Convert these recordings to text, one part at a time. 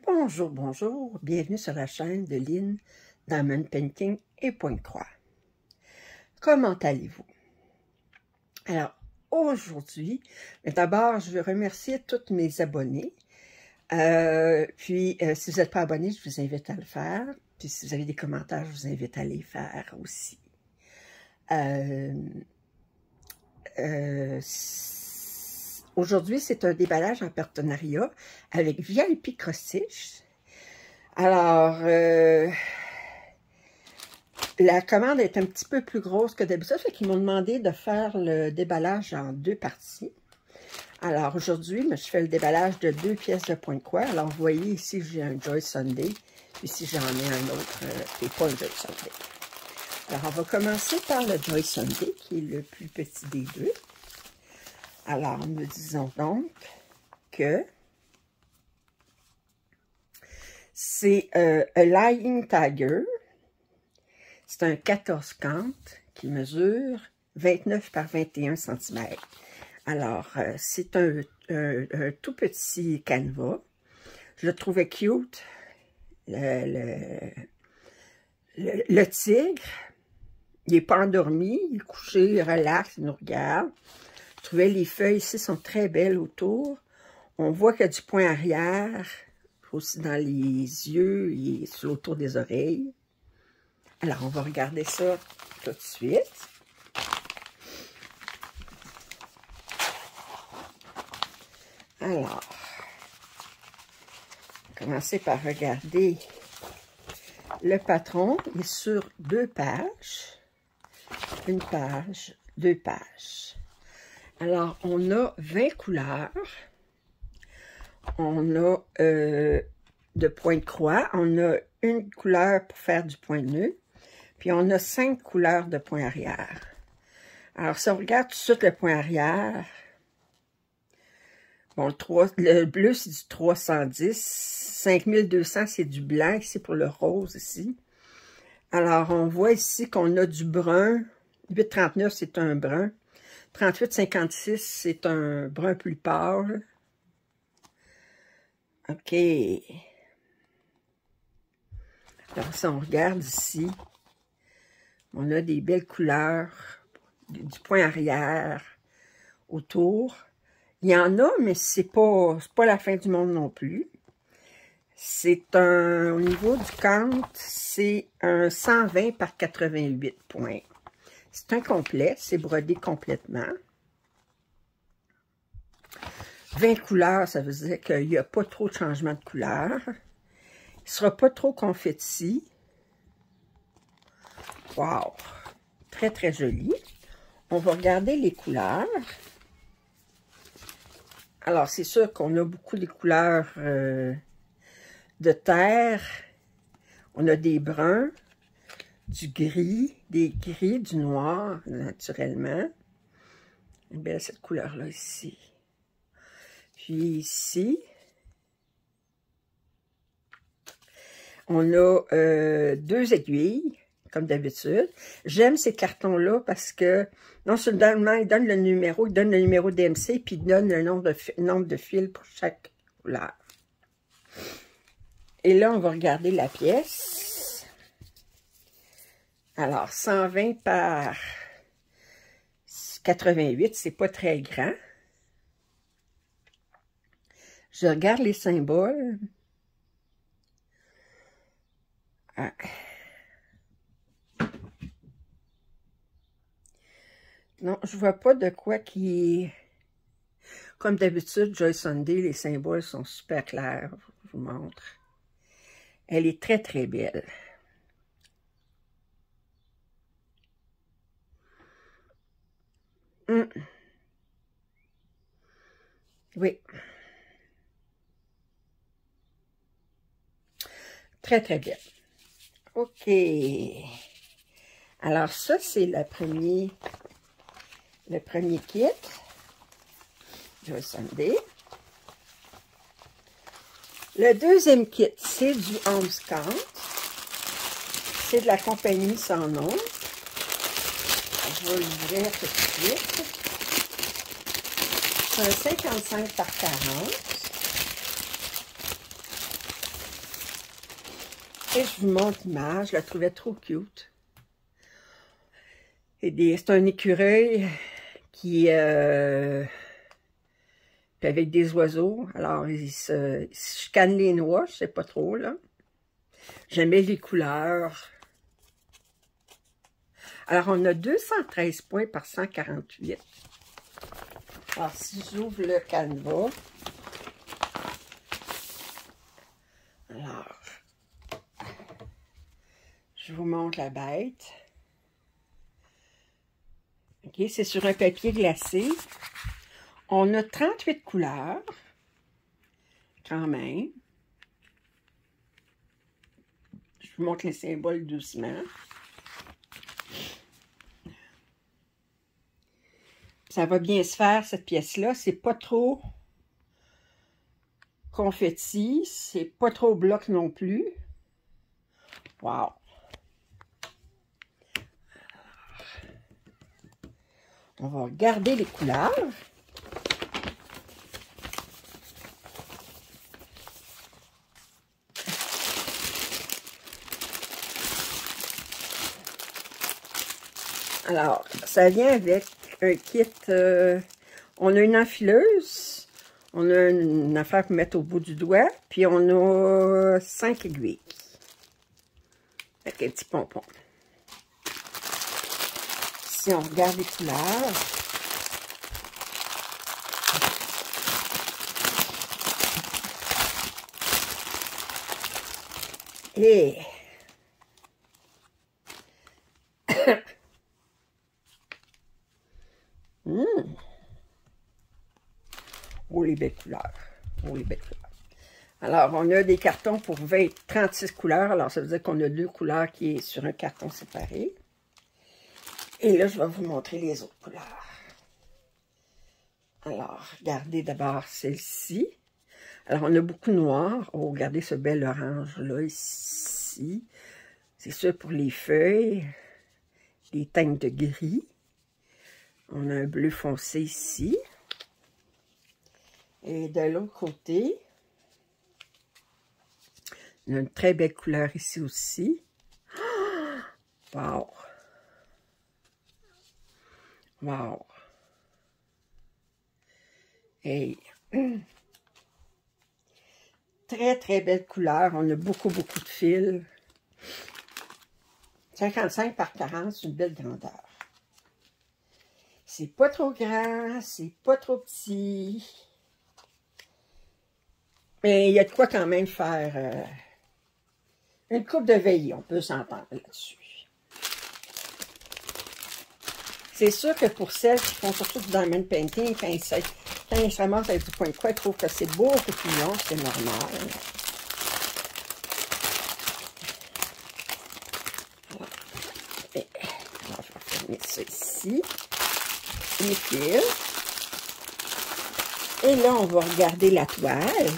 Bonjour, bonjour, bienvenue sur la chaîne de Lynn Diamond Painting et Pointe-Croix. Comment allez-vous? Alors, aujourd'hui, d'abord, je veux remercier tous mes abonnés. Si vous n'êtes pas abonné, je vous invite à le faire. Puis si vous avez des commentaires, je vous invite à les faire aussi. Aujourd'hui, c'est un déballage en partenariat avec VIP Cross Stitch. Alors, la commande est un petit peu plus grosse que d'habitude, fait qu'ils m'ont demandé de faire le déballage en deux parties. Alors, aujourd'hui, je fais le déballage de 2 pièces de Pointe-Croix. Alors, vous voyez ici, j'ai un Joy Sunday, puis ici, j'en ai un autre qui n'est pas un Joy Sunday. Alors, on va commencer par le Joy Sunday, qui est le plus petit des deux. Alors, nous disons donc que c'est un Lying Tiger. C'est un 14 cantes qui mesure 29 par 21 cm. Alors, c'est un tout petit canevas. Je le trouvais cute. Le tigre, il n'est pas endormi, il est couché, il relaxe, il nous regarde. Je trouvais les feuilles ici sont très belles autour. On voit qu'il y a du point arrière, aussi dans les yeux et sur autour des oreilles. Alors, on va regarder ça tout de suite. Alors, on va commencer par regarder le patron. Il est sur 2 pages. Une page, 2 pages. Alors, on a 20 couleurs. On a de Pointe-Croix. On a une couleur pour faire du point nœud. Puis, on a 5 couleurs de point arrière. Alors, si on regarde tout de suite le point arrière, bon, le bleu, c'est du 310. 5200, c'est du blanc. C'est pour le rose ici. Alors, on voit ici qu'on a du brun. 839, c'est un brun. 3856, c'est un brun plus pâle. OK. Alors, si on regarde ici, on a des belles couleurs, du point arrière autour. Il y en a, mais c'est pas la fin du monde non plus. C'est au niveau du count, c'est un 120 par 88 points. C'est un complet, c'est brodé complètement. 20 couleurs, ça veut dire qu'il n'y a pas trop de changement de couleur. Il ne sera pas trop confetti. Wow! Très, très joli. On va regarder les couleurs. Alors, c'est sûr qu'on a beaucoup de couleurs de terre. On a des bruns, du gris, du noir, naturellement. Belle cette couleur-là ici. Puis ici, on a 2 aiguilles, comme d'habitude. J'aime ces cartons-là parce que non seulement ils donnent le numéro, ils donnent le numéro DMC, puis ils donnent le nombre de fils pour chaque couleur. Et là, on va regarder la pièce. Alors, 120 par 88, c'est pas très grand. Je regarde les symboles. Ah. Non, je vois pas de quoi qui... Comme d'habitude, Joy Sunday, les symboles sont super clairs. Je vous montre. Elle est très, très belle. Oui. Très, très bien. OK. Alors, ça, c'est le premier kit. Joy Sunday. Le deuxième kit, c'est du 11 cantes. C'est de la compagnie Sans Nom. Je vais l'ouvrir tout de suite. C'est un 55 par 40. Et je vous montre l'image, je la trouvais trop cute. C'est un écureuil qui puis avec des oiseaux. Alors, il se chicanent les noix, je sais pas trop, là. J'aimais les couleurs. Alors, on a 213 points par 148. Alors, si j'ouvre le canevas, alors, je vous montre la bête. OK, c'est sur un papier glacé. On a 38 couleurs, quand même. Je vous montre les symboles doucement. Ça va bien se faire, cette pièce-là. C'est pas trop confetti, c'est pas trop bloc non plus. Wow! On va regarder les couleurs. Alors, ça vient avec un kit. On a une enfileuse, on a une affaire pour mettre au bout du doigt, puis on a 5 aiguilles. Avec un petit pompon. Si on regarde les couleurs, et oh, les belles couleurs. Oh, les belles couleurs. Alors, on a des cartons pour 36 couleurs. Alors, ça veut dire qu'on a 2 couleurs qui est sur un carton séparé. Et là, je vais vous montrer les autres couleurs. Alors, regardez d'abord celle-ci. Alors, on a beaucoup de noir. Oh, regardez ce bel orange-là, ici. C'est ça pour les feuilles. Les teintes de gris. On a un bleu foncé ici. Et de l'autre côté, on a une très belle couleur ici aussi. Wow! Wow! Hey! Très, très belle couleur. On a beaucoup, beaucoup de fils. 55 par 40, c'est une belle grandeur. C'est pas trop grand, c'est pas trop petit. Mais il y a de quoi quand même faire une coupe de veillée. On peut s'entendre là-dessus. C'est sûr que pour celles qui font surtout du diamond painting, quand ils se ramassent avec du point de croix, ils trouvent que c'est beaucoup plus long, c'est normal. Alors, je vais fermer ça ici. Les fils. Et là, on va regarder la toile.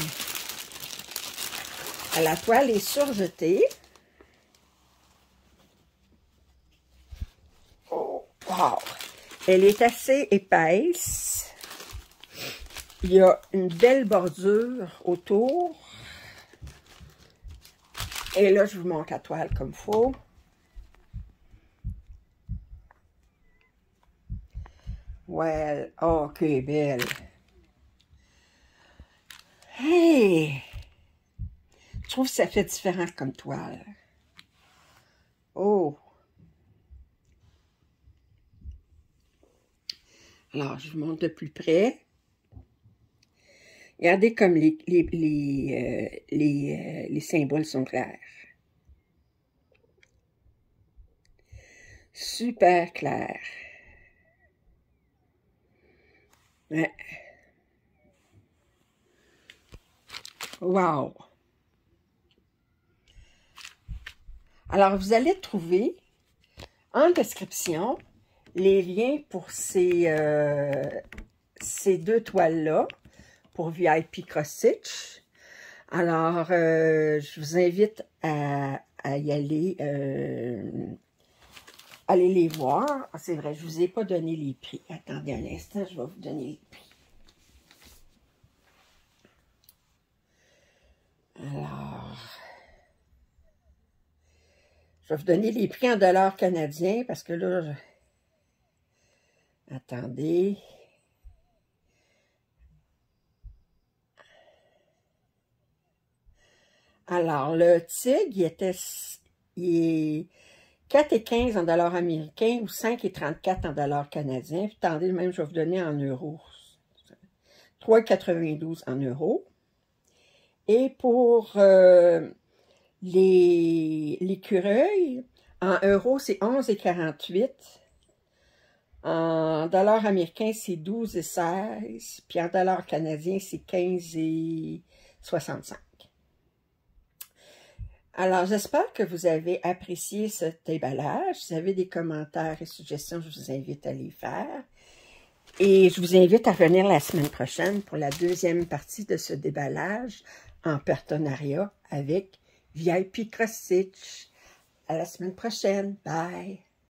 La toile est surjetée. Oh, wow! Elle est assez épaisse. Il y a une belle bordure autour. Et là, je vous montre la toile comme il faut. Ouais, oh, que belle. Hey! Je trouve que ça fait différent comme toile. Oh! Alors, je vous montre de plus près. Regardez comme les symboles sont clairs. Super clair. Ouais. Wow! Alors, vous allez trouver en description les liens pour ces 2 toiles-là, pour VIP Cross Stitch. Alors, je vous invite à y aller, aller les voir. Ah, c'est vrai, je ne vous ai pas donné les prix. Attendez un instant, je vais vous donner les prix. Alors, Je vais vous donner les prix en dollars canadiens parce que là, attendez. Alors, le tigre, il est 4,15 en dollars américains ou 5,34 en dollars canadiens. Puis, attendez, même, je vais vous donner en euros. 3,92 en euros. Et pour l'écureuil, en euros, c'est 11,48. En dollars américains, c'est 12,16. Puis en dollars canadiens, c'est 15,65. Alors, j'espère que vous avez apprécié cet emballage. Si vous avez des commentaires et suggestions, je vous invite à les faire. Et je vous invite à venir la semaine prochaine pour la deuxième partie de ce déballage en partenariat avec VIP Cross Stitch. À la semaine prochaine. Bye!